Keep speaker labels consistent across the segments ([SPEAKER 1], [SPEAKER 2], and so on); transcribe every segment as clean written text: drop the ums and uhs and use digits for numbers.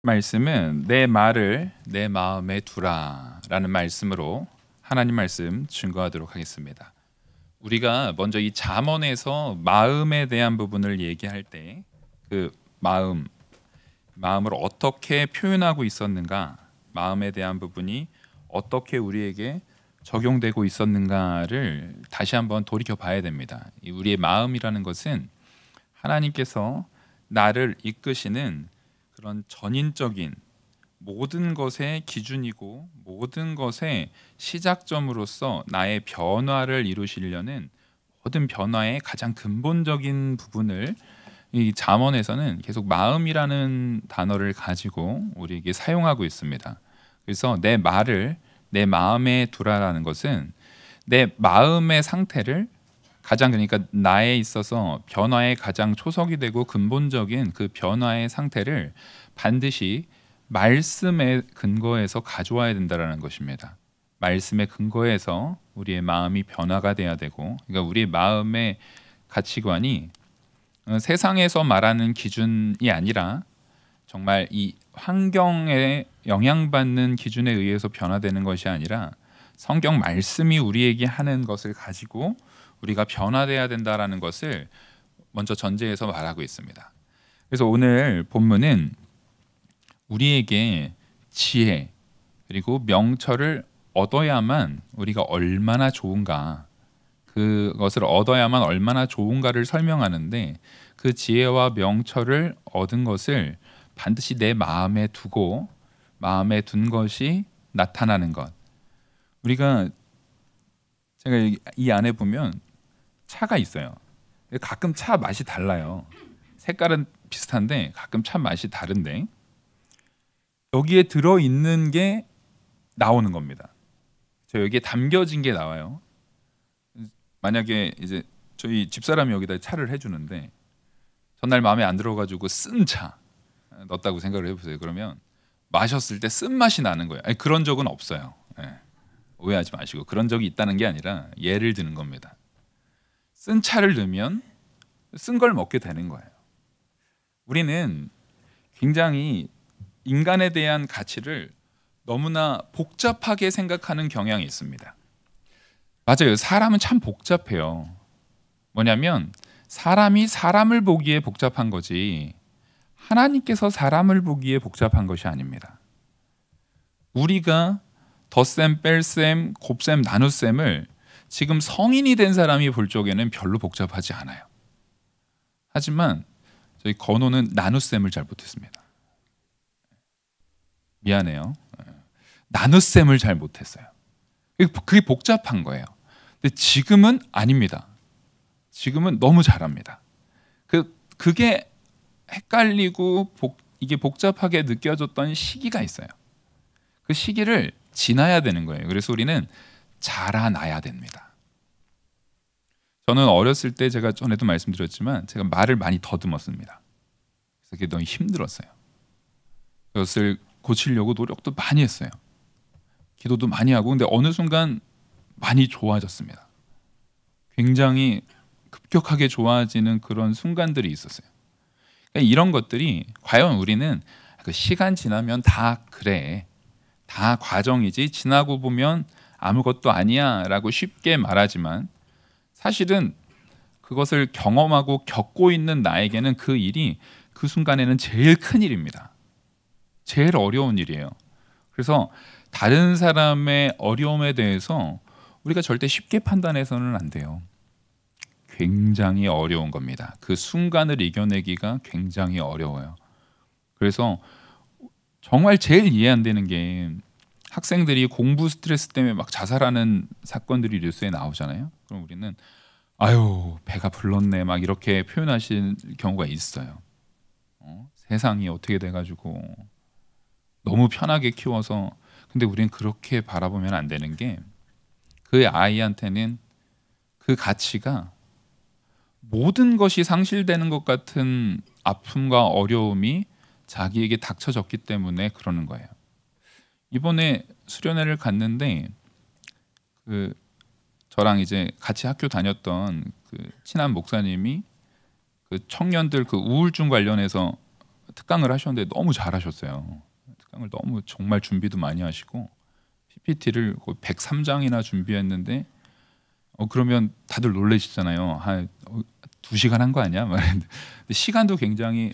[SPEAKER 1] 말씀은 내 말을 내 마음에 두라라는 말씀으로 하나님 말씀 증거하도록 하겠습니다. 우리가 먼저 이 잠언에서 마음에 대한 부분을 얘기할 때 그 마음을 어떻게 표현하고 있었는가, 마음에 대한 부분이 어떻게 우리에게 적용되고 있었는가를 다시 한번 돌이켜 봐야 됩니다. 우리의 마음이라는 것은 하나님께서 나를 이끄시는 그런 전인적인 모든 것의 기준이고 모든 것의 시작점으로서 나의 변화를 이루시려는 모든 변화의 가장 근본적인 부분을 이 잠언에서는 계속 마음이라는 단어를 가지고 우리에게 사용하고 있습니다. 그래서 내 말을 내 마음에 두라라는 것은 내 마음의 상태를 가장, 그러니까 나에 있어서 변화의 가장 초석이 되고 근본적인 그 변화의 상태를 반드시 말씀에 근거해서 가져와야 된다라는 것입니다. 말씀에 근거해서 우리의 마음이 변화가 돼야 되고, 그러니까 우리의 마음의 가치관이 세상에서 말하는 기준이 아니라 정말 이 환경에 영향받는 기준에 의해서 변화되는 것이 아니라 성경 말씀이 우리에게 하는 것을 가지고 우리가 변화돼야 된다라는 것을 먼저 전제해서 말하고 있습니다. 그래서 오늘 본문은 우리에게 지혜 그리고 명철을 얻어야만 우리가 얼마나 좋은가, 그것을 얻어야만 얼마나 좋은가를 설명하는데, 그 지혜와 명철을 얻은 것을 반드시 내 마음에 두고 마음에 둔 것이 나타나는 것. 우리가 제가 이 안에 보면 차가 있어요. 가끔 차 맛이 달라요. 색깔은 비슷한데 가끔 차 맛이 다른데 여기에 들어 있는 게 나오는 겁니다. 저 여기에 담겨진 게 나와요. 만약에 이제 저희 집사람이 여기다 차를 해주는데 전날 마음에 안 들어가지고 쓴 차 넣었다고 생각을 해보세요. 그러면 마셨을 때 쓴 맛이 나는 거예요. 아니, 그런 적은 없어요. 네. 오해하지 마시고, 그런 적이 있다는 게 아니라 예를 드는 겁니다. 쓴 차를 넣으면 쓴 걸 먹게 되는 거예요. 우리는 굉장히 인간에 대한 가치를 너무나 복잡하게 생각하는 경향이 있습니다. 맞아요. 사람은 참 복잡해요. 뭐냐면 사람이 사람을 보기에 복잡한 거지 하나님께서 사람을 보기에 복잡한 것이 아닙니다. 우리가 덧셈, 뺄셈, 곱셈, 나눗셈을 지금 성인이 된 사람이 볼 적에는 별로 복잡하지 않아요. 하지만 저희 건호는 나눗셈을 잘 못했습니다. 미안해요. 나눗셈을 잘 못했어요. 그게 복잡한 거예요. 근데 지금은 아닙니다. 지금은 너무 잘합니다. 그게 헷갈리고 이게 복잡하게 느껴졌던 시기가 있어요. 그 시기를 지나야 되는 거예요. 그래서 우리는 자라나야 됩니다. 저는 어렸을 때 제가 전에도 말씀드렸지만 제가 말을 많이 더듬었습니다. 그래서 그게 너무 힘들었어요. 그것을 고치려고 노력도 많이 했어요. 기도도 많이 하고, 근데 어느 순간 많이 좋아졌습니다. 굉장히 급격하게 좋아지는 그런 순간들이 있었어요. 그러니까 이런 것들이 과연 우리는 그 시간 지나면 다 그래, 다 과정이지, 지나고 보면 아무것도 아니야 라고 쉽게 말하지만 사실은 그것을 경험하고 겪고 있는 나에게는 그 일이 그 순간에는 제일 큰 일입니다. 제일 어려운 일이에요. 그래서 다른 사람의 어려움에 대해서 우리가 절대 쉽게 판단해서는 안 돼요. 굉장히 어려운 겁니다. 그 순간을 이겨내기가 굉장히 어려워요. 그래서 정말 제일 이해 안 되는 게 학생들이 공부 스트레스 때문에 막 자살하는 사건들이 뉴스에 나오잖아요. 그럼 우리는 아유 배가 불렀네 막 이렇게 표현하시는 경우가 있어요. 세상이 어떻게 돼가지고 너무 편하게 키워서. 근데 우리는 그렇게 바라보면 안 되는 게, 그 아이한테는 그 가치가 모든 것이 상실되는 것 같은 아픔과 어려움이 자기에게 닥쳐졌기 때문에 그러는 거예요. 이번에 수련회를 갔는데 저랑 이제 같이 학교 다녔던 그 친한 목사님이 그 청년들 그 우울증 관련해서 특강을 하셨는데 너무 잘하셨어요. 특강을 너무 정말 준비도 많이 하시고 PPT를 거의 103장이나 준비했는데 그러면 다들 놀라시잖아요. 한 2시간 한 거 아니야? 근데 시간도 굉장히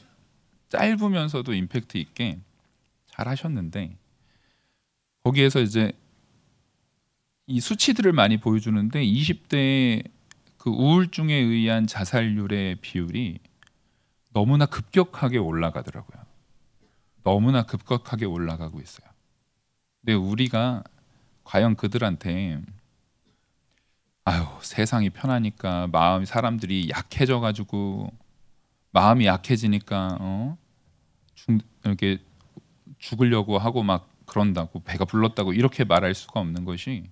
[SPEAKER 1] 짧으면서도 임팩트 있게 잘 하셨는데 거기에서 이제 이 수치들을 많이 보여주는데 20대의 그 우울증에 의한 자살률의 비율이 너무나 급격하게 올라가더라고요. 너무나 급격하게 올라가고 있어요. 근데 우리가 과연 그들한테 아유 세상이 편하니까 마음이 사람들이 약해져 가지고 마음이 약해지니까 이렇게 죽으려고 하고 막 그런다고 배가 불렀다고 이렇게 말할 수가 없는 것이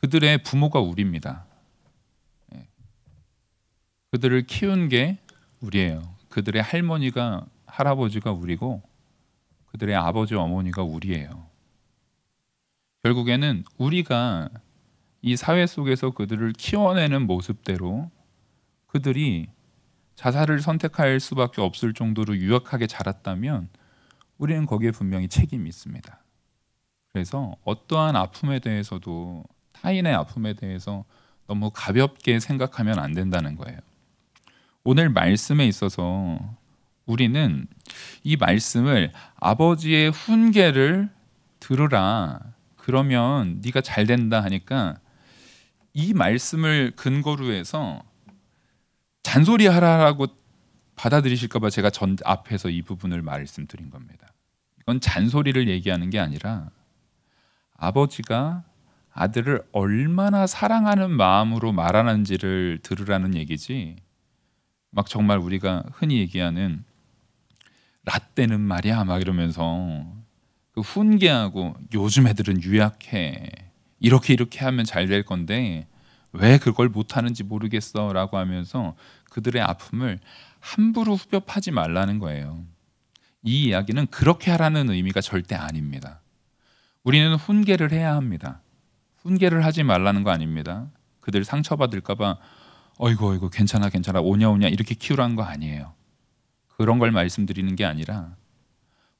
[SPEAKER 1] 그들의 부모가 우리입니다. 그들을 키운 게 우리예요. 그들의 할머니가 할아버지가 우리고 그들의 아버지 어머니가 우리예요. 결국에는 우리가 이 사회 속에서 그들을 키워내는 모습대로 그들이 자살을 선택할 수밖에 없을 정도로 유약하게 자랐다면 우리는 거기에 분명히 책임이 있습니다. 그래서 어떠한 아픔에 대해서도 타인의 아픔에 대해서 너무 가볍게 생각하면 안 된다는 거예요. 오늘 말씀에 있어서 우리는 이 말씀을 아버지의 훈계를 들으라. 그러면 네가 잘 된다 하니까 이 말씀을 근거로 해서 잔소리하라라고 받아들이실까 봐 제가 전 앞에서 이 부분을 말씀드린 겁니다. 이건 잔소리를 얘기하는 게 아니라 아버지가 아들을 얼마나 사랑하는 마음으로 말하는지를 들으라는 얘기지 막 정말 우리가 흔히 얘기하는 라떼는 말이야 막 이러면서 그 훈계하고 요즘 애들은 유약해 이렇게 하면 잘 될 건데 왜 그걸 못하는지 모르겠어 라고 하면서 그들의 아픔을 함부로 후벼파지 말라는 거예요. 이 이야기는 그렇게 하라는 의미가 절대 아닙니다. 우리는 훈계를 해야 합니다. 훈계를 하지 말라는 거 아닙니다. 그들 상처받을까 봐 어이구 괜찮아 오냐 이렇게 키우라는 거 아니에요. 그런 걸 말씀드리는 게 아니라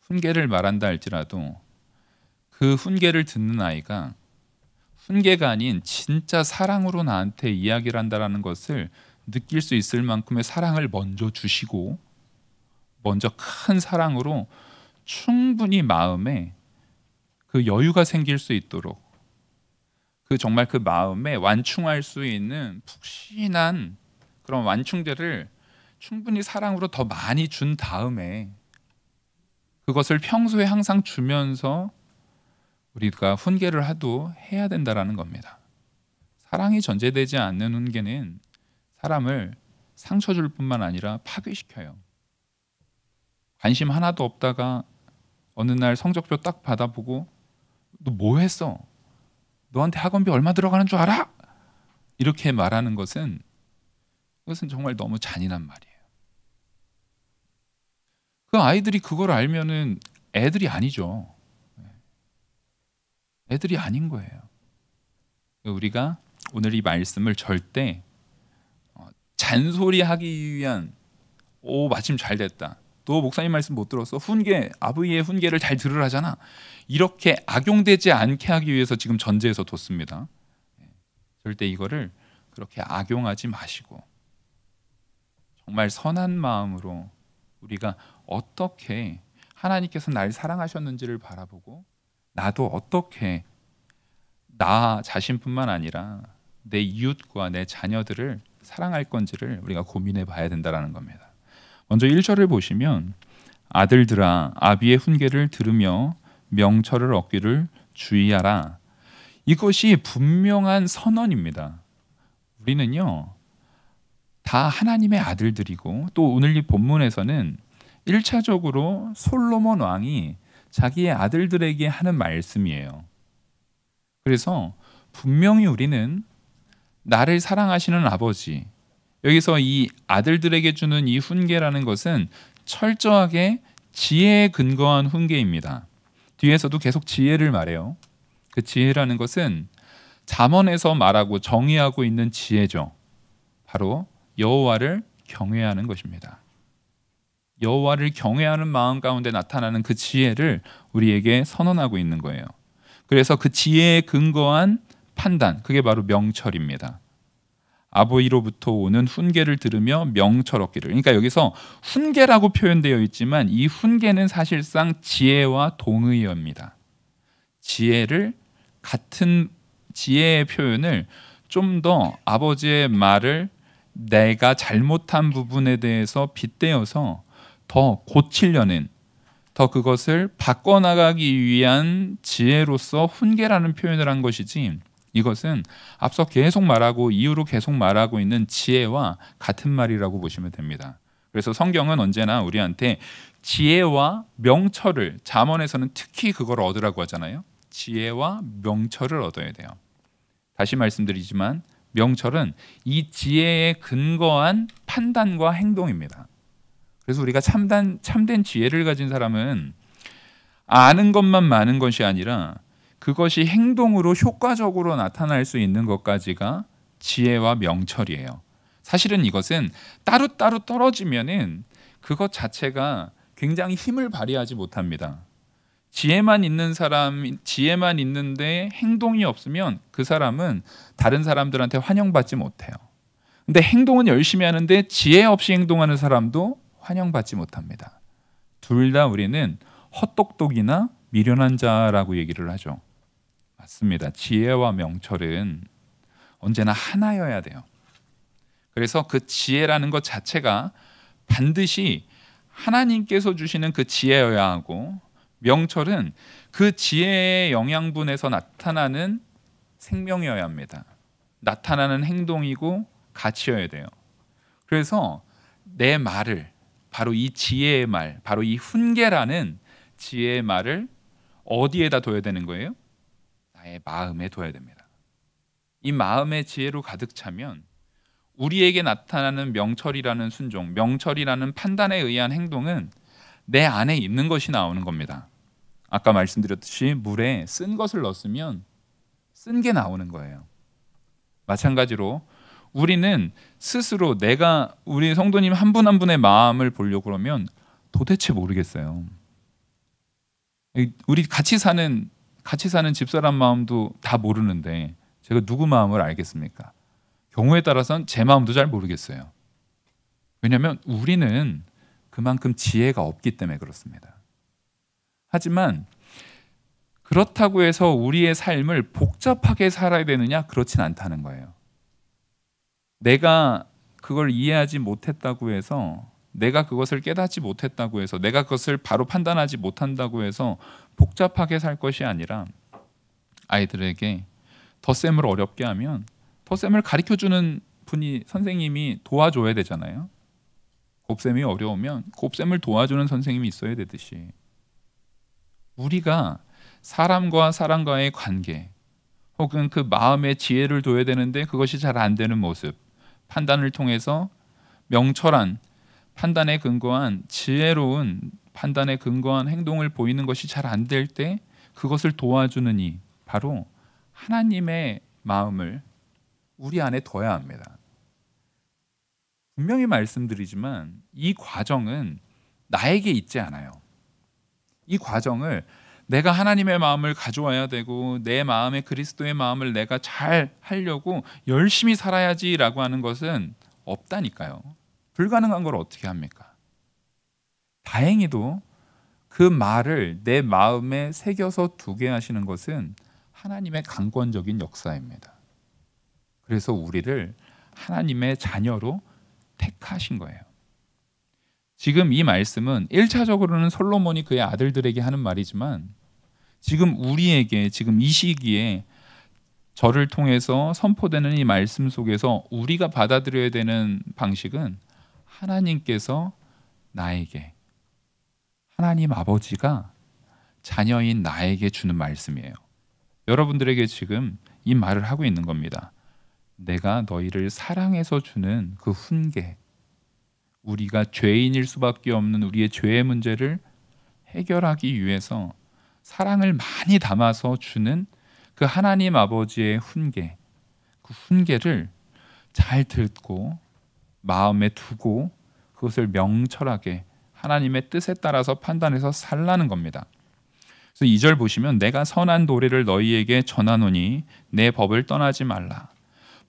[SPEAKER 1] 훈계를 말한다 할지라도 그 훈계를 듣는 아이가 훈계가 아닌 진짜 사랑으로 나한테 이야기를 한다라는 것을 느낄 수 있을 만큼의 사랑을 먼저 주시고 먼저 큰 사랑으로 충분히 마음에 그 여유가 생길 수 있도록 그 정말 그 마음에 완충할 수 있는 푹신한 그런 완충제를 충분히 사랑으로 더 많이 준 다음에 그것을 평소에 항상 주면서 우리가 훈계를 하도 해야 된다라는 겁니다. 사랑이 전제되지 않는 훈계는 사람을 상처 줄 뿐만 아니라 파괴시켜요. 관심 하나도 없다가 어느 날 성적표 딱 받아보고 너 뭐 했어? 너한테 학원비 얼마 들어가는 줄 알아? 이렇게 말하는 것은 그것은 정말 너무 잔인한 말이에요. 그 아이들이 그걸 알면은 애들이 아니죠. 애들이 아닌 거예요. 우리가 오늘 이 말씀을 절대 잔소리하기 위한 마침 잘 됐다. 너 목사님 말씀 못 들었어? 훈계, 아버지의 훈계를 잘 들으라잖아. 이렇게 악용되지 않게 하기 위해서 지금 전제에서 뒀습니다. 절대 이거를 그렇게 악용하지 마시고 정말 선한 마음으로 우리가 어떻게 하나님께서 날 사랑하셨는지를 바라보고 나도 어떻게 나 자신뿐만 아니라 내 이웃과 내 자녀들을 사랑할 건지를 우리가 고민해 봐야 된다는 겁니다. 먼저 1절을 보시면 아들들아 아비의 훈계를 들으며 명철을 얻기를 주의하라. 이것이 분명한 선언입니다. 우리는요 다 하나님의 아들들이고 또 오늘 이 본문에서는 1차적으로 솔로몬 왕이 자기의 아들들에게 하는 말씀이에요. 그래서 분명히 우리는 나를 사랑하시는 아버지, 여기서 이 아들들에게 주는 이 훈계라는 것은 철저하게 지혜에 근거한 훈계입니다. 뒤에서도 계속 지혜를 말해요. 그 지혜라는 것은 잠언에서 말하고 정의하고 있는 지혜죠. 바로 여호와를 경외하는 것입니다. 여호와를 경외하는 마음 가운데 나타나는 그 지혜를 우리에게 선언하고 있는 거예요. 그래서 그 지혜에 근거한 판단, 그게 바로 명철입니다. 아버지로부터 오는 훈계를 들으며 명철 얻기를. 그러니까 여기서 훈계라고 표현되어 있지만 이 훈계는 사실상 지혜와 동의어입니다. 지혜를 같은 지혜의 표현을 좀 더 아버지의 말을 내가 잘못한 부분에 대해서 빗대어서 더 고치려는, 더 그것을 바꿔나가기 위한 지혜로서 훈계라는 표현을 한 것이지, 이것은 앞서 계속 말하고 이후로 계속 말하고 있는 지혜와 같은 말이라고 보시면 됩니다. 그래서 성경은 언제나 우리한테 지혜와 명철을, 잠언에서는 특히 그걸 얻으라고 하잖아요. 지혜와 명철을 얻어야 돼요. 다시 말씀드리지만 명철은 이 지혜에 근거한 판단과 행동입니다. 그래서 우리가 참된 지혜를 가진 사람은 아는 것만 많은 것이 아니라 그것이 행동으로 효과적으로 나타날 수 있는 것까지가 지혜와 명철이에요. 사실은 이것은 따로따로 떨어지면은 그것 자체가 굉장히 힘을 발휘하지 못합니다. 지혜만 있는 사람, 지혜만 있는데 행동이 없으면 그 사람은 다른 사람들한테 환영받지 못해요. 근데 행동은 열심히 하는데 지혜 없이 행동하는 사람도 환영받지 못합니다. 둘 다 우리는 헛똑똑이나 미련한 자라고 얘기를 하죠. 맞습니다. 지혜와 명철은 언제나 하나여야 돼요. 그래서 그 지혜라는 것 자체가 반드시 하나님께서 주시는 그 지혜여야 하고, 명철은 그 지혜의 영양분에서 나타나는 생명이어야 합니다. 나타나는 행동이고 가치여야 돼요. 그래서 내 말을, 바로 이 지혜의 말, 바로 이 훈계라는 지혜의 말을 어디에다 둬야 되는 거예요? 나의 마음에 둬야 됩니다. 이 마음의 지혜로 가득 차면 우리에게 나타나는 명철이라는 순종, 명철이라는 판단에 의한 행동은 내 안에 있는 것이 나오는 겁니다. 아까 말씀드렸듯이 물에 쓴 것을 넣었으면 쓴 게 나오는 거예요. 마찬가지로 우리는 스스로 우리 성도님 한 분 한 분의 마음을 보려고 그러면 도대체 모르겠어요. 우리 같이 사는 집사람 마음도 다 모르는데 제가 누구 마음을 알겠습니까? 경우에 따라서는 제 마음도 잘 모르겠어요. 왜냐하면 우리는 그만큼 지혜가 없기 때문에 그렇습니다. 하지만 그렇다고 해서 우리의 삶을 복잡하게 살아야 되느냐? 그렇진 않다는 거예요. 내가 그걸 이해하지 못했다고 해서, 내가 그것을 깨닫지 못했다고 해서, 내가 그것을 바로 판단하지 못한다고 해서 복잡하게 살 것이 아니라, 아이들에게 덧셈을 어렵게 하면 덧셈을 가르쳐주는 분이, 선생님이 도와줘야 되잖아요. 곱셈이 어려우면 곱셈을 도와주는 선생님이 있어야 되듯이, 우리가 사람과 사람과의 관계, 혹은 그 마음의 지혜를 둬야 되는데 그것이 잘 안 되는 모습, 판단을 통해서 명철한 판단에 근거한, 지혜로운 판단에 근거한 행동을 보이는 것이 잘 안 될 때 그것을 도와주는 이, 바로 하나님의 마음을 우리 안에 둬야 합니다. 분명히 말씀드리지만 이 과정은 나에게 있지 않아요. 이 과정을 내가 하나님의 마음을 가져와야 되고, 내 마음에 그리스도의 마음을 내가 잘 하려고 열심히 살아야지라고 하는 것은 없다니까요. 불가능한 걸 어떻게 합니까? 다행히도 그 말을 내 마음에 새겨서 두게 하시는 것은 하나님의 강권적인 역사입니다. 그래서 우리를 하나님의 자녀로 택하신 거예요. 지금 이 말씀은 1차적으로는 솔로몬이 그의 아들들에게 하는 말이지만, 지금 우리에게, 지금 이 시기에 저를 통해서 선포되는 이 말씀 속에서 우리가 받아들여야 되는 방식은, 하나님께서 나에게, 하나님 아버지가 자녀인 나에게 주는 말씀이에요. 여러분들에게 지금 이 말을 하고 있는 겁니다. 내가 너희를 사랑해서 주는 그 훈계, 우리가 죄인일 수밖에 없는 우리의 죄의 문제를 해결하기 위해서 사랑을 많이 담아서 주는 그 하나님 아버지의 훈계, 그 훈계를 잘 듣고 마음에 두고 그것을 명철하게 하나님의 뜻에 따라서 판단해서 살라는 겁니다. 그래서 2절 보시면 내가 선한 도리를 너희에게 전하노니 내 법을 떠나지 말라.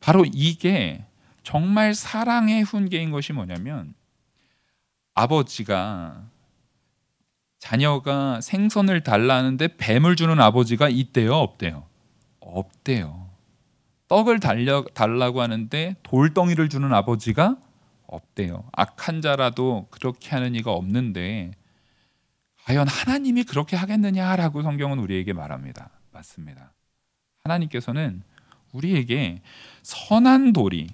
[SPEAKER 1] 바로 이게 정말 사랑의 훈계인 것이 뭐냐면, 아버지가 자녀가 생선을 달라는데 뱀을 주는 아버지가 있대요, 없대요? 없대요. 떡을 달라고 하는데 돌덩이를 주는 아버지가 없대요. 악한 자라도 그렇게 하는 이가 없는데 과연 하나님이 그렇게 하겠느냐라고 성경은 우리에게 말합니다. 맞습니다. 하나님께서는 우리에게 선한 도리,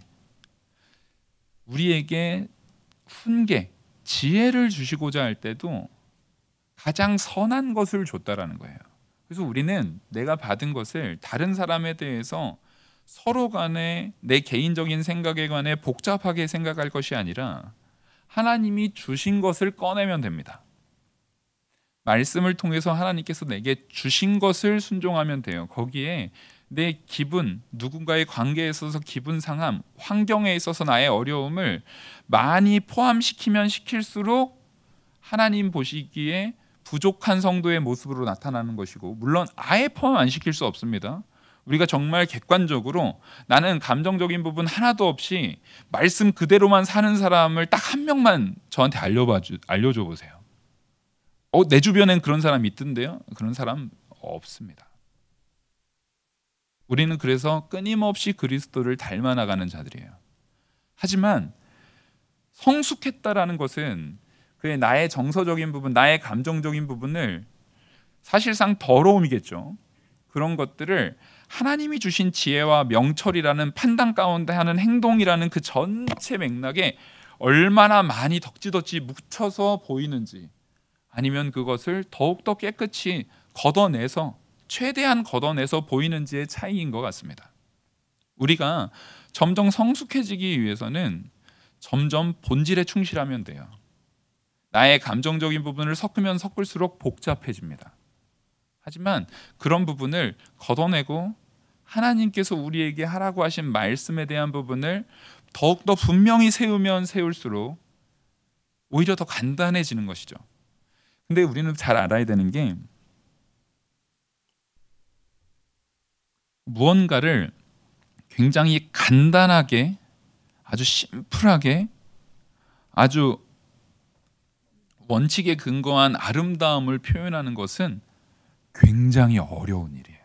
[SPEAKER 1] 우리에게 훈계, 지혜를 주시고자 할 때도 가장 선한 것을 줬다라는 거예요. 그래서 우리는 내가 받은 것을 다른 사람에 대해서 서로 간에 내 개인적인 생각에 관해 복잡하게 생각할 것이 아니라 하나님이 주신 것을 꺼내면 됩니다. 말씀을 통해서 하나님께서 내게 주신 것을 순종하면 돼요. 거기에 내 기분, 누군가의 관계에 있어서 기분 상함, 환경에 있어서 나의 어려움을 많이 포함시키면 시킬수록 하나님 보시기에 부족한 성도의 모습으로 나타나는 것이고, 물론 아예 포함 안 시킬 수 없습니다. 우리가 정말 객관적으로 나는 감정적인 부분 하나도 없이 말씀 그대로만 사는 사람을 딱 한 명만 저한테 알려줘 보세요. 내 주변엔 그런 사람이 있던데요? 그런 사람 없습니다. 우리는 그래서 끊임없이 그리스도를 닮아나가는 자들이에요. 하지만 성숙했다라는 것은 그의 나의 정서적인 부분, 나의 감정적인 부분을, 사실상 더러움이겠죠. 그런 것들을 하나님이 주신 지혜와 명철이라는 판단 가운데 하는 행동이라는 그 전체 맥락에 얼마나 많이 덕지덕지 묻혀서 보이는지, 아니면 그것을 더욱더 깨끗이 걷어내서, 최대한 걷어내서 보이는지의 차이인 것 같습니다. 우리가 점점 성숙해지기 위해서는 점점 본질에 충실하면 돼요. 나의 감정적인 부분을 섞으면 섞을수록 복잡해집니다. 하지만 그런 부분을 걷어내고 하나님께서 우리에게 하라고 하신 말씀에 대한 부분을 더욱더 분명히 세우면 세울수록 오히려 더 간단해지는 것이죠. 근데 우리는 잘 알아야 되는 게, 무언가를 굉장히 간단하게, 아주 심플하게, 아주 원칙에 근거한 아름다움을 표현하는 것은 굉장히 어려운 일이에요.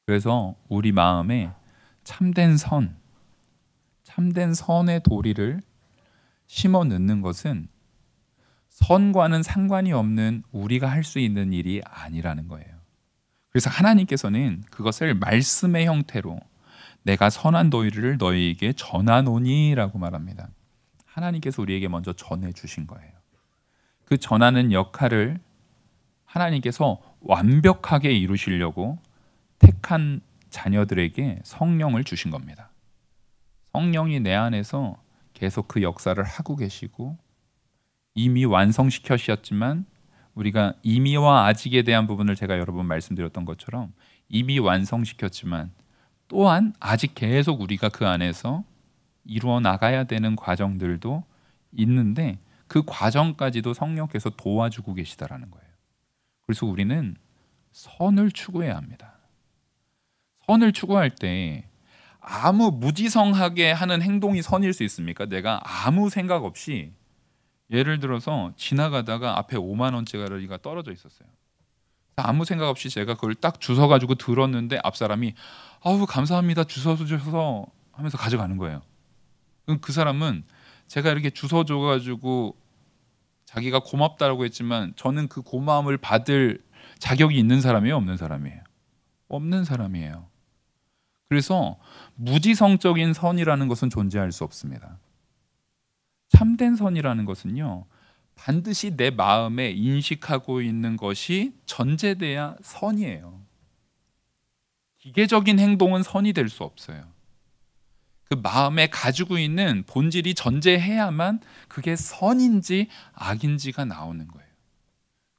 [SPEAKER 1] 그래서 우리 마음에 참된 선의 도리를 심어 넣는 것은 선과는 상관이 없는 우리가 할 수 있는 일이 아니라는 거예요. 그래서 하나님께서는 그것을 말씀의 형태로 내가 선한 도리를 너희에게 전하노니라고 말합니다. 하나님께서 우리에게 먼저 전해주신 거예요. 그 전하는 역할을 하나님께서 완벽하게 이루시려고 택한 자녀들에게 성령을 주신 겁니다. 성령이 내 안에서 계속 그 역사를 하고 계시고, 이미 완성시켜셨지만, 우리가 이미와 아직에 대한 부분을 제가 여러 번 말씀드렸던 것처럼 이미 완성시켰지만 또한 아직 계속 우리가 그 안에서 이루어 나가야 되는 과정들도 있는데, 그 과정까지도 성령께서 도와주고 계시다라는 거예요. 그래서 우리는 선을 추구해야 합니다. 선을 추구할 때 아무 무지성하게 하는 행동이 선일 수 있습니까? 내가 아무 생각 없이, 예를 들어서 지나가다가 앞에 5만 원짜리가 떨어져 있었어요. 아무 생각 없이 제가 그걸 딱 주워가지고 들었는데 앞 사람이 아우 감사합니다 주워주셔서 하면서 가져가는 거예요. 그럼 그 사람은 제가 이렇게 주워줘가지고 자기가 고맙다라고 했지만, 저는 그 고마움을 받을 자격이 있는 사람이에요, 없는 사람이에요? 없는 사람이에요. 그래서 무지성적인 선이라는 것은 존재할 수 없습니다. 참된 선이라는 것은요, 반드시 내 마음에 인식하고 있는 것이 전제돼야 선이에요. 기계적인 행동은 선이 될 수 없어요. 그 마음에 가지고 있는 본질이 전제해야만 그게 선인지 악인지가 나오는 거예요.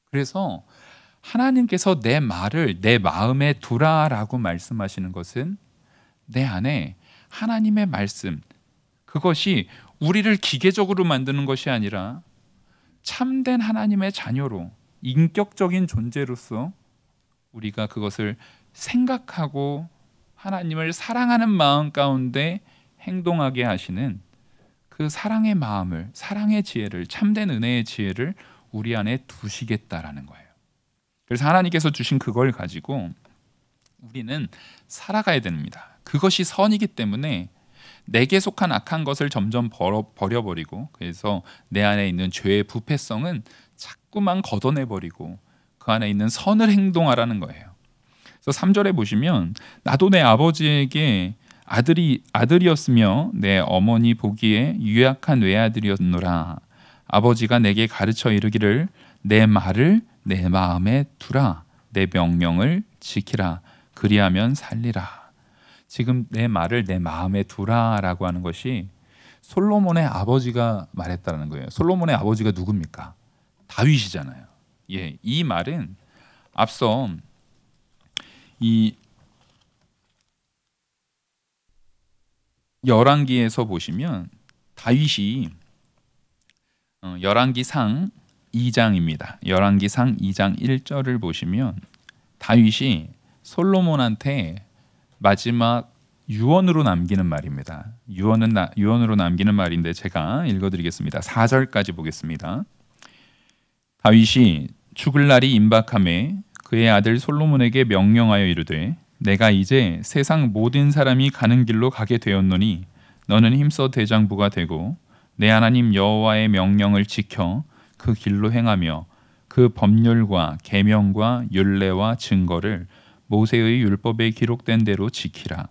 [SPEAKER 1] 그래서 하나님께서 내 말을 내 마음에 두라라고 말씀하시는 것은 내 안에 하나님의 말씀, 그것이 우리를 기계적으로 만드는 것이 아니라 참된 하나님의 자녀로, 인격적인 존재로서 우리가 그것을 생각하고 하나님을 사랑하는 마음 가운데 행동하게 하시는 그 사랑의 마음을, 사랑의 지혜를, 참된 은혜의 지혜를 우리 안에 두시겠다라는 거예요. 그래서 하나님께서 주신 그걸 가지고 우리는 살아가야 됩니다. 그것이 선이기 때문에 내게 속한 악한 것을 점점 버려버리고, 그래서 내 안에 있는 죄의 부패성은 자꾸만 걷어내버리고 그 안에 있는 선을 행동하라는 거예요. 그래서 3절에 보시면 나도 내 아버지에게 아들이었으며 내 어머니 보기에 유약한 외아들이었노라. 아버지가 내게 가르쳐 이르기를 내 말을 내 마음에 두라. 내 명령을 지키라. 그리하면 살리라. 지금 내 말을 내 마음에 두라라고 하는 것이 솔로몬의 아버지가 말했다는 거예요. 솔로몬의 아버지가 누굽니까? 다윗이잖아요. 예, 이 말은 앞서 이 열왕기에서 보시면 다윗이 열왕기상 2장입니다. 열왕기상 2장 1절을 보시면 다윗이 솔로몬한테 마지막 유언으로 남기는 말입니다. 유언으로 남기는 말인데 제가 읽어드리겠습니다. 4절까지 보겠습니다. 다윗이 죽을 날이 임박하매 그의 아들 솔로몬에게 명령하여 이르되 내가 이제 세상 모든 사람이 가는 길로 가게 되었노니 너는 힘써 대장부가 되고 내 하나님 여호와의 명령을 지켜 그 길로 행하며 그 법률과 계명과 율례와 증거를 모세의 율법에 기록된 대로 지키라.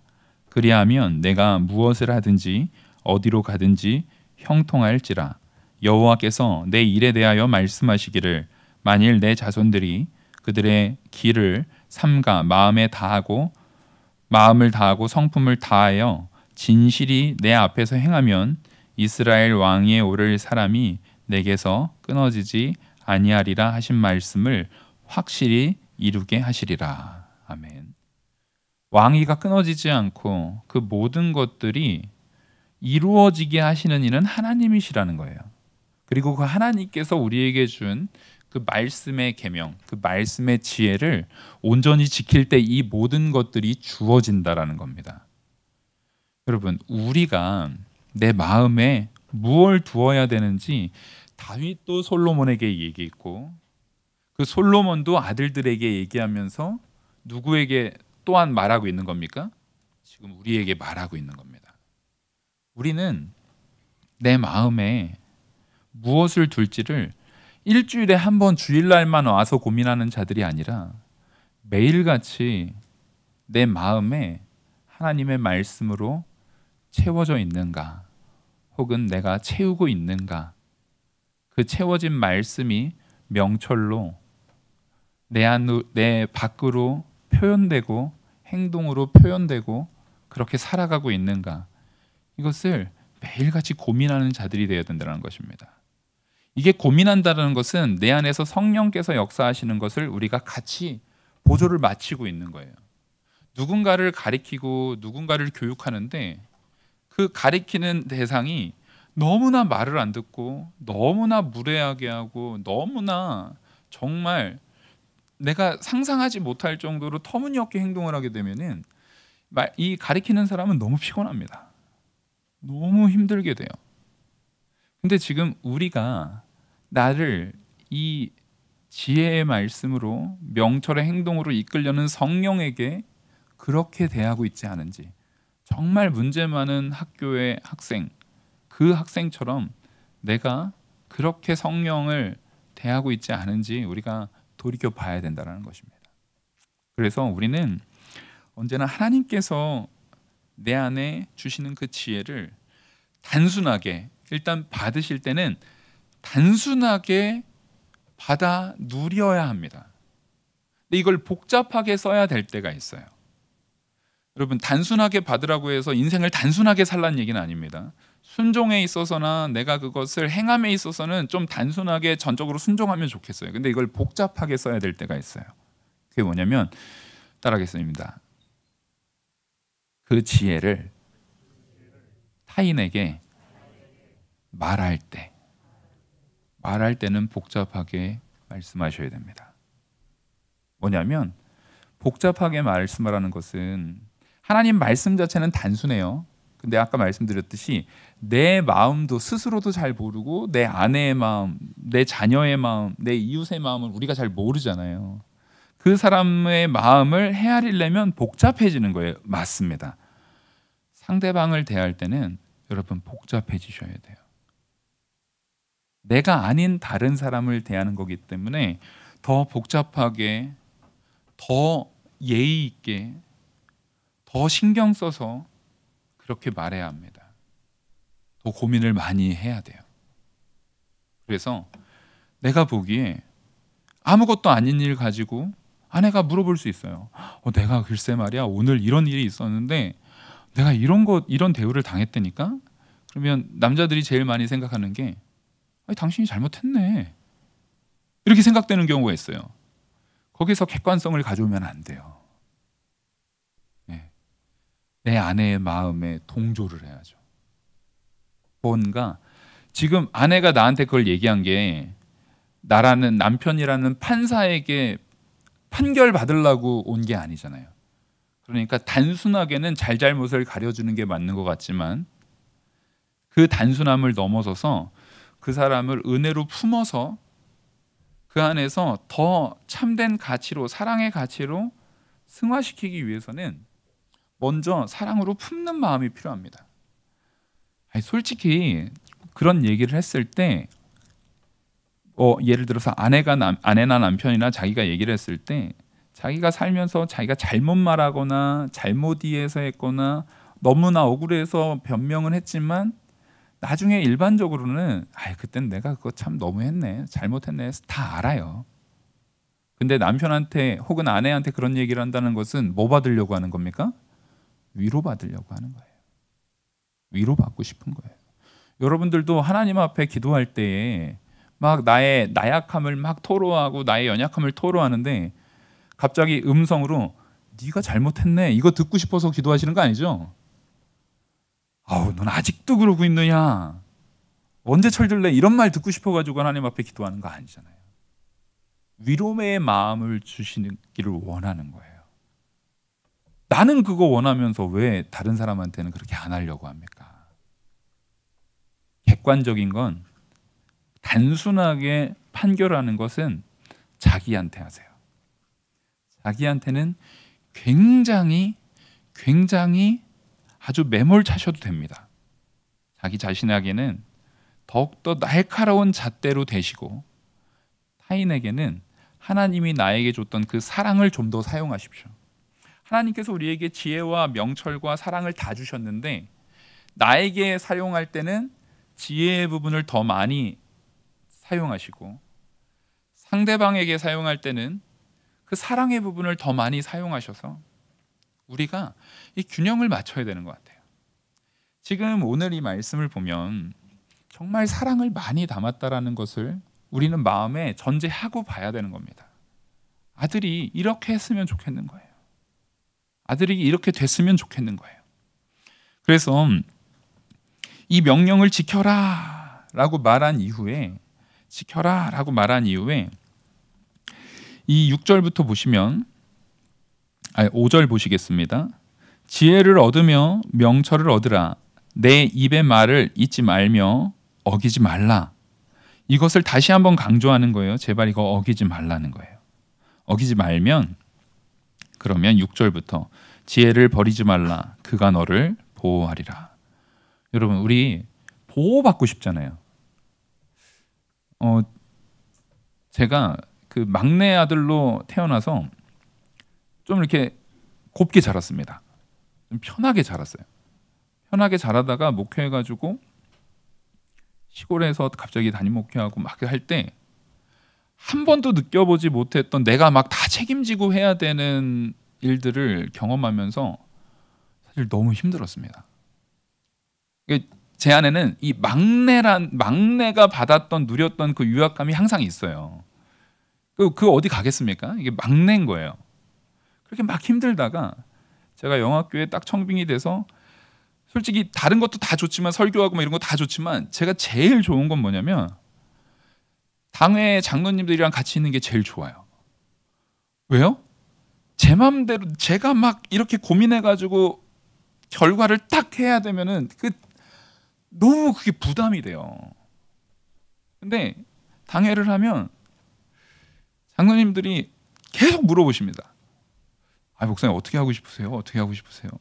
[SPEAKER 1] 그리하면 내가 무엇을 하든지 어디로 가든지 형통할지라. 여호와께서 내 일에 대하여 말씀하시기를 만일 내 자손들이 그들의 길을 삼가 마음을 다하고 성품을 다하여 진실이 내 앞에서 행하면 이스라엘 왕위에 오를 사람이 내게서 끊어지지 아니하리라 하신 말씀을 확실히 이루게 하시리라. 아멘. 왕위가 끊어지지 않고 그 모든 것들이 이루어지게 하시는 이는 하나님이시라는 거예요. 그리고 그 하나님께서 우리에게 준 그 말씀의 계명, 그 말씀의 지혜를 온전히 지킬 때 이 모든 것들이 주어진다라는 겁니다. 여러분, 우리가 내 마음에 무엇을 두어야 되는지 다윗도 솔로몬에게 얘기했고 그 솔로몬도 아들들에게 얘기하면서 누구에게 또한 말하고 있는 겁니까? 지금 우리에게 말하고 있는 겁니다. 우리는 내 마음에 무엇을 둘지를 일주일에 한 번 주일날만 와서 고민하는 자들이 아니라 매일같이 내 마음에 하나님의 말씀으로 채워져 있는가, 혹은 내가 채우고 있는가, 그 채워진 말씀이 명철로 내 밖으로 표현되고 행동으로 표현되고 그렇게 살아가고 있는가, 이것을 매일같이 고민하는 자들이 되어야 된다는 것입니다. 이게 고민한다는 것은 내 안에서 성령께서 역사하시는 것을 우리가 같이 보조를 마치고 있는 거예요. 누군가를 가리키고 누군가를 교육하는데 그 가리키는 대상이 너무나 말을 안 듣고 너무나 무례하게 하고 너무나 정말 내가 상상하지 못할 정도로 터무니없게 행동을 하게 되면은 이 가리키는 사람은 너무 피곤합니다. 너무 힘들게 돼요. 근데 지금 우리가 나를 이 지혜의 말씀으로 명철의 행동으로 이끌려는 성령에게 그렇게 대하고 있지 않은지, 정말 문제 많은 학교의 학생, 그 학생처럼 내가 그렇게 성령을 대하고 있지 않은지 우리가 돌이켜 봐야 된다는 것입니다. 그래서 우리는 언제나 하나님께서 내 안에 주시는 그 지혜를 단순하게, 일단 받으실 때는 단순하게 받아 누려야 합니다. 근데 이걸 복잡하게 써야 될 때가 있어요. 여러분, 단순하게 받으라고 해서 인생을 단순하게 살라는 얘기는 아닙니다. 순종에 있어서나 내가 그것을 행함에 있어서는 좀 단순하게 전적으로 순종하면 좋겠어요. 근데 이걸 복잡하게 써야 될 때가 있어요. 그게 뭐냐면, 따라하겠습니다. 그 지혜를 타인에게 말할 때는 복잡하게 말씀하셔야 됩니다. 뭐냐면 복잡하게 말씀하라는 것은 하나님 말씀 자체는 단순해요. 근데 아까 말씀드렸듯이 내 마음도 스스로도 잘 모르고 내 아내의 마음, 내 자녀의 마음, 내 이웃의 마음을 우리가 잘 모르잖아요. 그 사람의 마음을 헤아리려면 복잡해지는 거예요. 맞습니다. 상대방을 대할 때는 여러분 복잡해지셔야 돼요. 내가 아닌 다른 사람을 대하는 거기 때문에 더 복잡하게, 더 예의 있게, 더 신경 써서 그렇게 말해야 합니다. 더 고민을 많이 해야 돼요. 그래서 내가 보기에 아무것도 아닌 일 가지고 아내가 물어볼 수 있어요. 내가 글쎄 말이야 오늘 이런 일이 있었는데 내가 이런 대우를 당했다니까? 그러면 남자들이 제일 많이 생각하는 게 당신이 잘못했네. 이렇게 생각되는 경우가 있어요. 거기서 객관성을 가져오면 안 돼요. 내 아내의 마음에 동조를 해야죠. 뭔가 지금 아내가 나한테 그걸 얘기한 게 나라는 남편이라는 판사에게 판결 받으려고 온 게 아니잖아요. 그러니까 단순하게는 잘잘못을 가려주는 게 맞는 것 같지만 그 단순함을 넘어서서 그 사람을 은혜로 품어서 그 안에서 더 참된 가치로, 사랑의 가치로 승화시키기 위해서는 먼저 사랑으로 품는 마음이 필요합니다. 솔직히 그런 얘기를 했을 때 예를 들어서 아내나 남편이나 자기가 얘기를 했을 때 자기가 살면서 자기가 잘못 말하거나 잘못 이해해서 했거나 너무나 억울해서 변명은 했지만 나중에 일반적으로는 그땐 내가 그거 참 너무했네, 잘못했네 해서 다 알아요. 근데 남편한테 혹은 아내한테 그런 얘기를 한다는 것은 뭐 받으려고 하는 겁니까? 위로받으려고 하는 거예요. 위로받고 싶은 거예요. 여러분들도 하나님 앞에 기도할 때에 막 나의 나약함을 막 토로하고 나의 연약함을 토로하는데 갑자기 음성으로 네가 잘못했네 이거 듣고 싶어서 기도하시는 거 아니죠? 넌 아직도 그러고 있느냐, 언제 철들래, 이런 말 듣고 싶어가지고 하나님 앞에 기도하는 거 아니잖아요. 위로의 마음을 주시기를 원하는 거예요. 나는 그거 원하면서 왜 다른 사람한테는 그렇게 안 하려고 합니까? 객관적인 건 단순하게 판결하는 것은 자기한테 하세요. 자기한테는 굉장히 아주 매몰차셔도 됩니다. 자기 자신에게는 더욱더 날카로운 잣대로 대시고 타인에게는 하나님이 나에게 줬던 그 사랑을 좀 더 사용하십시오. 하나님께서 우리에게 지혜와 명철과 사랑을 다 주셨는데 나에게 사용할 때는 지혜의 부분을 더 많이 사용하시고 상대방에게 사용할 때는 그 사랑의 부분을 더 많이 사용하셔서 우리가 이 균형을 맞춰야 되는 것 같아요. 지금 오늘 이 말씀을 보면 정말 사랑을 많이 담았다라는 것을 우리는 마음에 전제하고 봐야 되는 겁니다. 아들이 이렇게 했으면 좋겠는 거예요. 아들이 이렇게 됐으면 좋겠는 거예요. 그래서 이 명령을 지켜라 라고 말한 이후에 이 6절부터 보시면 5절 보시겠습니다. 지혜를 얻으며 명철을 얻으라. 내 입의 말을 잊지 말며 어기지 말라. 이것을 다시 한번 강조하는 거예요. 제발 이거 어기지 말라는 거예요. 어기지 말면 그러면 6절부터 지혜를 버리지 말라. 그가 너를 보호하리라. 여러분 우리 보호받고 싶잖아요. 제가 그 막내 아들로 태어나서 좀 이렇게 곱게 자랐습니다. 좀 편하게 자랐어요. 편하게 자라다가 목회해가지고 시골에서 갑자기 담임 목회하고 막 할 때 한 번도 느껴보지 못했던 내가 막 다 책임지고 해야 되는 일들을 경험하면서 사실 너무 힘들었습니다. 제 안에는 이 막내가 받았던 누렸던 그 유압감이 항상 있어요. 그 어디 가겠습니까? 이게 막내인 거예요. 그렇게 막 힘들다가 제가 영학교에 딱 청빙이 돼서 솔직히 다른 것도 다 좋지만 설교하고 뭐 이런 거 다 좋지만 제가 제일 좋은 건 뭐냐면 당회 장로님들이랑 같이 있는 게 제일 좋아요. 왜요? 제 맘대로 제가 막 이렇게 고민해가지고 결과를 딱 해야 되면은 너무 그게 부담이 돼요. 근데 당회를 하면 장로님들이 계속 물어보십니다. 목사님 어떻게 하고 싶으세요? 어떻게 하고 싶으세요?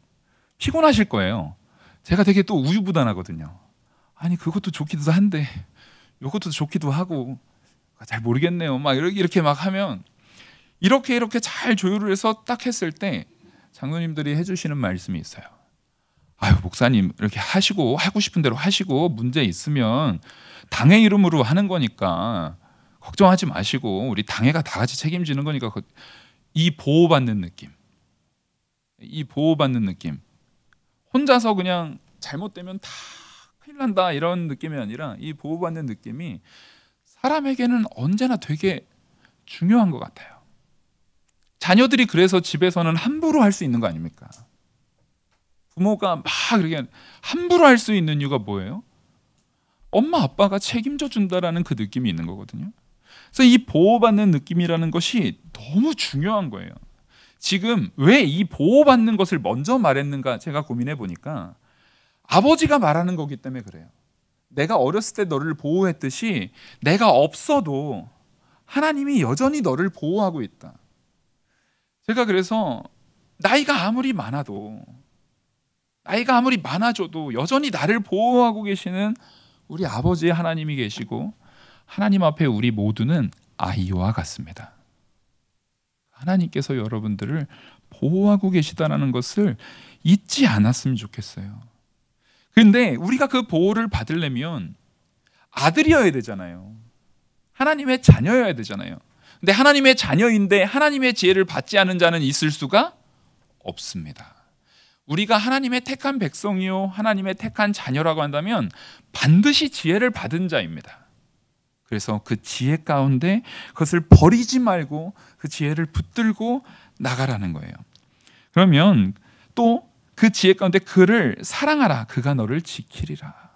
[SPEAKER 1] 피곤하실 거예요. 제가 되게 또 우유부단하거든요. 아니 그것도 좋기도 한데 이것도 좋기도 하고 잘 모르겠네요. 막 이렇게 막 하면 이렇게 잘 조율을 해서 딱 했을 때 장로님들이 해주시는 말씀이 있어요. 목사님 이렇게 하시고 하고 싶은 대로 하시고 문제 있으면 당회 이름으로 하는 거니까 걱정하지 마시고 우리 당회가 다 같이 책임지는 거니까 이 보호받는 느낌, 이 보호받는 느낌, 혼자서 그냥 잘못되면 다 큰일 난다 이런 느낌이 아니라 이 보호받는 느낌이 사람에게는 언제나 되게 중요한 것 같아요. 자녀들이 그래서 집에서는 함부로 할 수 있는 거 아닙니까? 부모가 막 그렇게 함부로 할 수 있는 이유가 뭐예요? 엄마 아빠가 책임져 준다라는 그 느낌이 있는 거거든요. 그래서 이 보호받는 느낌이라는 것이 너무 중요한 거예요. 지금 왜 이 보호받는 것을 먼저 말했는가 제가 고민해 보니까 아버지가 말하는 거기 때문에 그래요. 내가 어렸을 때 너를 보호했듯이 내가 없어도 하나님이 여전히 너를 보호하고 있다. 제가 그래서 나이가 아무리 많아도 나이가 아무리 많아져도 여전히 나를 보호하고 계시는 우리 아버지의 하나님이 계시고 하나님 앞에 우리 모두는 아이와 같습니다. 하나님께서 여러분들을 보호하고 계시다는 것을 잊지 않았으면 좋겠어요. 그런데 우리가 그 보호를 받으려면 아들이어야 되잖아요. 하나님의 자녀여야 되잖아요. 근데 하나님의 자녀인데 하나님의 지혜를 받지 않은 자는 있을 수가 없습니다. 우리가 하나님의 택한 백성이요 하나님의 택한 자녀라고 한다면 반드시 지혜를 받은 자입니다. 그래서 그 지혜 가운데 그것을 버리지 말고 그 지혜를 붙들고 나가라는 거예요. 그러면 또 그 지혜 가운데 그를 사랑하라. 그가 너를 지키리라.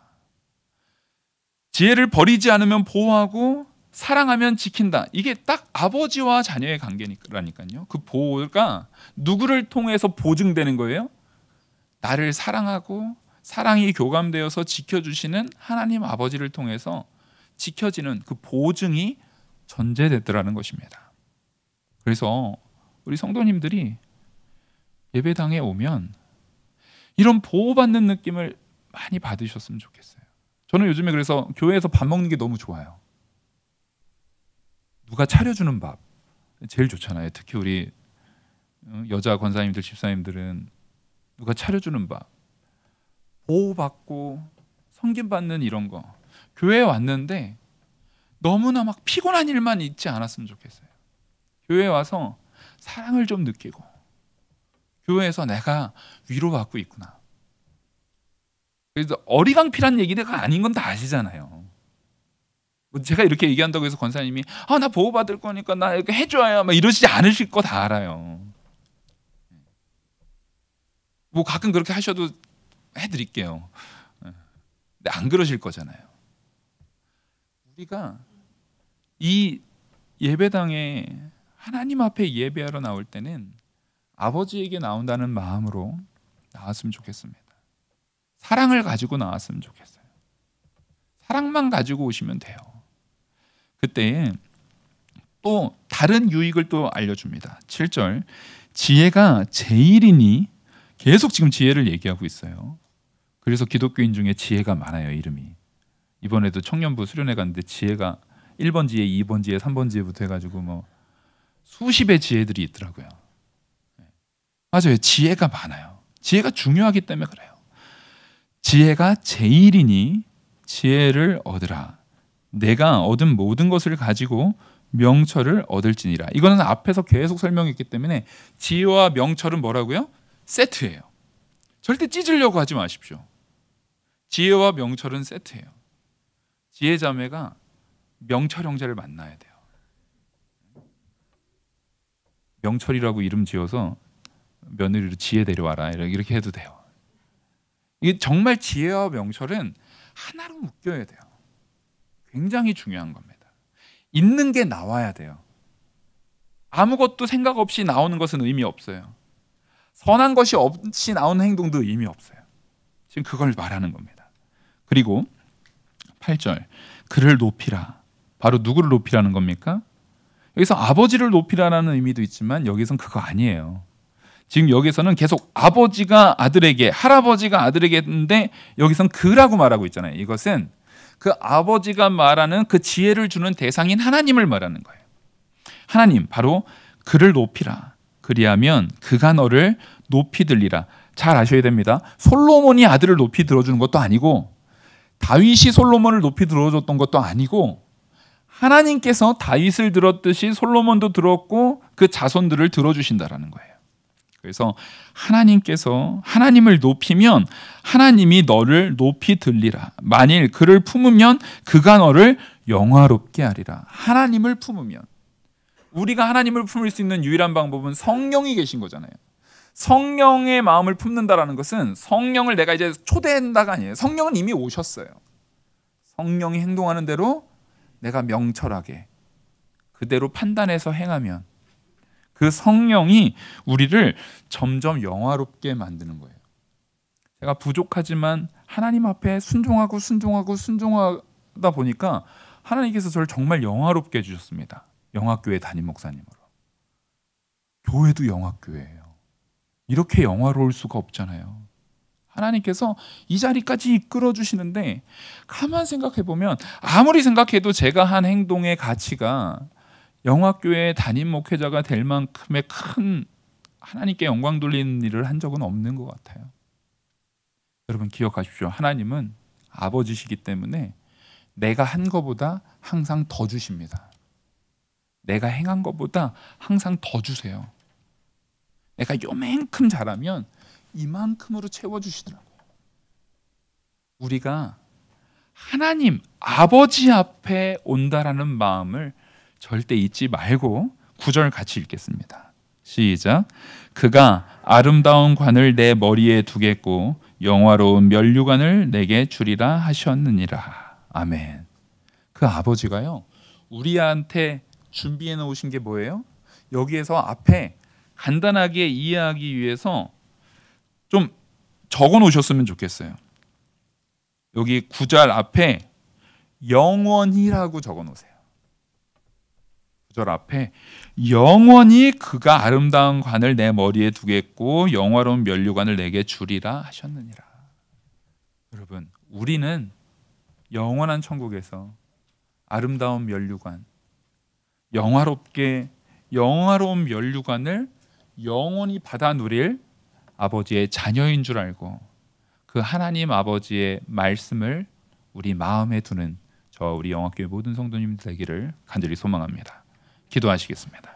[SPEAKER 1] 지혜를 버리지 않으면 보호하고 사랑하면 지킨다. 이게 딱 아버지와 자녀의 관계라니까요. 그 보호가 누구를 통해서 보증되는 거예요? 나를 사랑하고 사랑이 교감되어서 지켜주시는 하나님 아버지를 통해서 지켜지는 그 보증이 전제됐더라는 것입니다. 그래서 우리 성도님들이 예배당에 오면 이런 보호받는 느낌을 많이 받으셨으면 좋겠어요. 저는 요즘에 그래서 교회에서 밥 먹는 게 너무 좋아요. 누가 차려주는 밥 제일 좋잖아요. 특히 우리 여자 권사님들, 집사님들은 누가 차려주는 밥, 보호받고 섬김받는 이런 거. 교회에 왔는데 너무나 막 피곤한 일만 있지 않았으면 좋겠어요. 교회에 와서 사랑을 좀 느끼고 교회에서 내가 위로받고 있구나. 그래서 어리광필한 얘기가 아닌 건 다 아시잖아요. 제가 이렇게 얘기한다고 해서 권사님이 나 보호받을 거니까 나 이렇게 해줘야 막 이러시지 않으실 거 다 알아요. 뭐 가끔 그렇게 하셔도 해드릴게요. 근데 안 그러실 거잖아요. 우리가 이 예배당에 하나님 앞에 예배하러 나올 때는 아버지에게 나온다는 마음으로 나왔으면 좋겠습니다. 사랑을 가지고 나왔으면 좋겠어요. 사랑만 가지고 오시면 돼요. 그때 또 다른 유익을 또 알려줍니다. 7절 지혜가 제일이니 계속 지금 지혜를 얘기하고 있어요. 그래서 기독교인 중에 지혜가 많아요. 이름이. 이번에도 청년부 수련회 갔는데 지혜가 1번 지혜, 2번 지혜, 3번 지혜부터 해가지고 뭐 수십의 지혜들이 있더라고요. 맞아요. 지혜가 많아요. 지혜가 중요하기 때문에 그래요. 지혜가 제일이니 지혜를 얻으라. 내가 얻은 모든 것을 가지고 명철을 얻을지니라. 이거는 앞에서 계속 설명했기 때문에 지혜와 명철은 뭐라고요? 세트예요. 절대 찢으려고 하지 마십시오. 지혜와 명철은 세트예요. 지혜 자매가 명철 형제를 만나야 돼요. 명철이라고 이름 지어서 며느리로 지혜 데려와라 이렇게 해도 돼요. 이게 정말 지혜와 명철은 하나로 묶여야 돼요. 굉장히 중요한 겁니다. 있는 게 나와야 돼요. 아무것도 생각 없이 나오는 것은 의미 없어요. 선한 것이 없이 나오는 행동도 의미 없어요. 지금 그걸 말하는 겁니다. 그리고 8절, 그를 높이라. 바로 누구를 높이라는 겁니까? 여기서 아버지를 높이라는 의미도 있지만 여기선 그거 아니에요. 지금 여기서는 계속 아버지가 아들에게, 할아버지가 아들에게 했는데 여기선 그라고 말하고 있잖아요. 이것은 그 아버지가 말하는 그 지혜를 주는 대상인 하나님을 말하는 거예요. 하나님, 바로 그를 높이라. 그리하면 그가 너를 높이 들리라. 잘 아셔야 됩니다. 솔로몬이 아들을 높이 들어주는 것도 아니고, 다윗이 솔로몬을 높이 들어줬던 것도 아니고, 하나님께서 다윗을 들었듯이 솔로몬도 들었고 그 자손들을 들어주신다라는 거예요. 그래서 하나님께서 하나님을 높이면 하나님이 너를 높이 들리라. 만일 그를 품으면 그가 너를 영화롭게 하리라. 하나님을 품으면, 우리가 하나님을 품을 수 있는 유일한 방법은 성령이 계신 거잖아요. 성령의 마음을 품는다라는 것은 성령을 내가 이제 초대한다가 아니에요. 성령은 이미 오셨어요. 성령이 행동하는 대로 내가 명철하게 그대로 판단해서 행하면 그 성령이 우리를 점점 영화롭게 만드는 거예요. 제가 부족하지만 하나님 앞에 순종하다 보니까 하나님께서 저를 정말 영화롭게 해주셨습니다. 영화교회 담임 목사님으로. 교회도 영화교회예요. 이렇게 영화로울 수가 없잖아요. 하나님께서 이 자리까지 이끌어 주시는데, 가만 생각해 보면 아무리 생각해도 제가 한 행동의 가치가 영화교회 담임 목회자가 될 만큼의 큰 하나님께 영광 돌리는 일을 한 적은 없는 것 같아요. 여러분 기억하십시오. 하나님은 아버지시기 때문에 내가 한 것보다 항상 더 주십니다. 내가 행한 것보다 항상 더 주세요. 내가 요만큼 잘하면 이만큼으로 채워주시더라고요. 우리가 하나님 아버지 앞에 온다라는 마음을 절대 잊지 말고 9절 같이 읽겠습니다. 시작. 그가 아름다운 관을 내 머리에 두겠고 영화로운 면류관을 내게 주리라 하셨느니라. 아멘. 그 아버지가요, 우리한테 준비해 놓으신 게 뭐예요? 여기에서 앞에 간단하게 이해하기 위해서 좀 적어 놓으셨으면 좋겠어요. 여기 9절 앞에 영원히라고 적어 놓으세요. 9절 앞에 영원히 그가 아름다운 관을 내 머리에 두겠고 영화로운 면류관을 내게 주리라 하셨느니라. 여러분, 우리는 영원한 천국에서 아름다운 면류관, 영화로운 면류관을 영원히 받아 누릴 아버지의 자녀인 줄 알고 그 하나님 아버지의 말씀을 우리 마음에 두는 우리 영화교회 모든 성도님들 되기를 간절히 소망합니다. 기도하시겠습니다.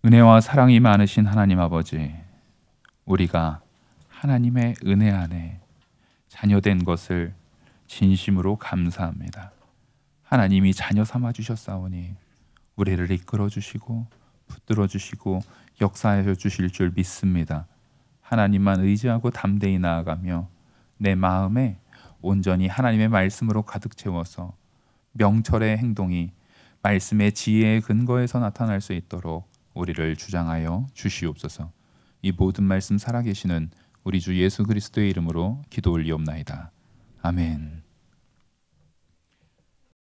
[SPEAKER 1] 은혜와 사랑이 많으신 하나님 아버지, 우리가 하나님의 은혜 안에 자녀된 것을 진심으로 감사합니다. 하나님이 자녀 삼아 주셨사오니 우리를 이끌어 주시고 붙들어 주시고 역사하여 주실 줄 믿습니다. 하나님만 의지하고 담대히 나아가며 내 마음에 온전히 하나님의 말씀으로 가득 채워서 명철의 행동이 말씀의 지혜의 근거에서 나타날 수 있도록 우리를 주장하여 주시옵소서. 이 모든 말씀 살아계시는 우리 주 예수 그리스도의 이름으로 기도 올리옵나이다. 아멘.